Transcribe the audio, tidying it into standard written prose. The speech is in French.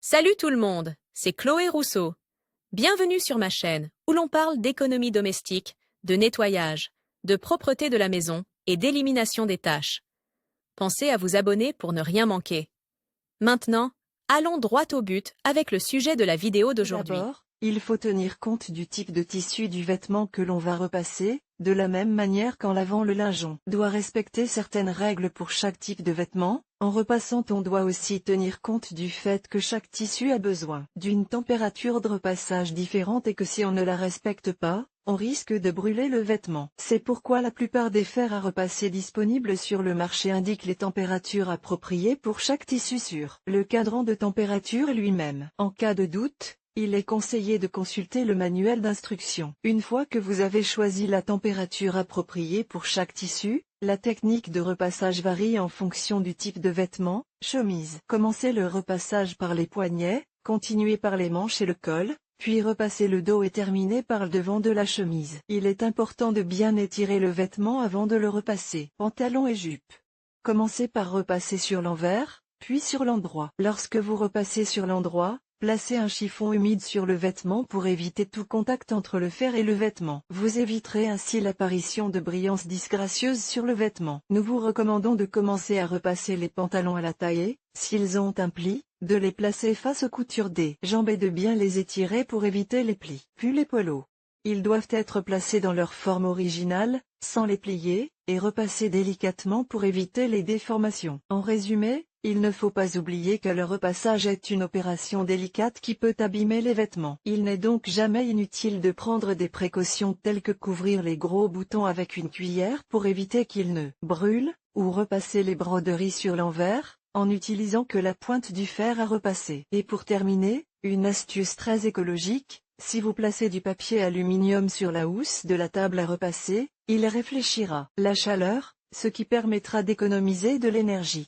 Salut tout le monde, c'est Chloé Rousseau. Bienvenue sur ma chaîne où l'on parle d'économie domestique, de nettoyage, de propreté de la maison et d'élimination des tâches. Pensez à vous abonner pour ne rien manquer. Maintenant, allons droit au but avec le sujet de la vidéo d'aujourd'hui. D'abord, il faut tenir compte du type de tissu du vêtement que l'on va repasser, de la même manière qu'en lavant le lingeon. On doit respecter certaines règles pour chaque type de vêtement. En repassant, on doit aussi tenir compte du fait que chaque tissu a besoin d'une température de repassage différente et que si on ne la respecte pas, on risque de brûler le vêtement. C'est pourquoi la plupart des fers à repasser disponibles sur le marché indiquent les températures appropriées pour chaque tissu sur le cadran de température lui-même. En cas de doute, il est conseillé de consulter le manuel d'instruction. Une fois que vous avez choisi la température appropriée pour chaque tissu, la technique de repassage varie en fonction du type de vêtement. Chemise. Commencez le repassage par les poignets, continuez par les manches et le col, puis repassez le dos et terminez par le devant de la chemise. Il est important de bien étirer le vêtement avant de le repasser. Pantalon et jupe. Commencez par repasser sur l'envers, puis sur l'endroit. Lorsque vous repassez sur l'endroit, placez un chiffon humide sur le vêtement pour éviter tout contact entre le fer et le vêtement. Vous éviterez ainsi l'apparition de brillances disgracieuses sur le vêtement. Nous vous recommandons de commencer à repasser les pantalons à la taille, s'ils ont un pli, de les placer face aux coutures des jambes et de bien les étirer pour éviter les plis. Puis les polos. Ils doivent être placés dans leur forme originale, sans les plier, et repassés délicatement pour éviter les déformations. En résumé, il ne faut pas oublier que le repassage est une opération délicate qui peut abîmer les vêtements. Il n'est donc jamais inutile de prendre des précautions telles que couvrir les gros boutons avec une cuillère pour éviter qu'ils ne brûlent, ou repasser les broderies sur l'envers, en utilisant que la pointe du fer à repasser. Et pour terminer, une astuce très écologique, si vous placez du papier aluminium sur la housse de la table à repasser, il réfléchira la chaleur, ce qui permettra d'économiser de l'énergie.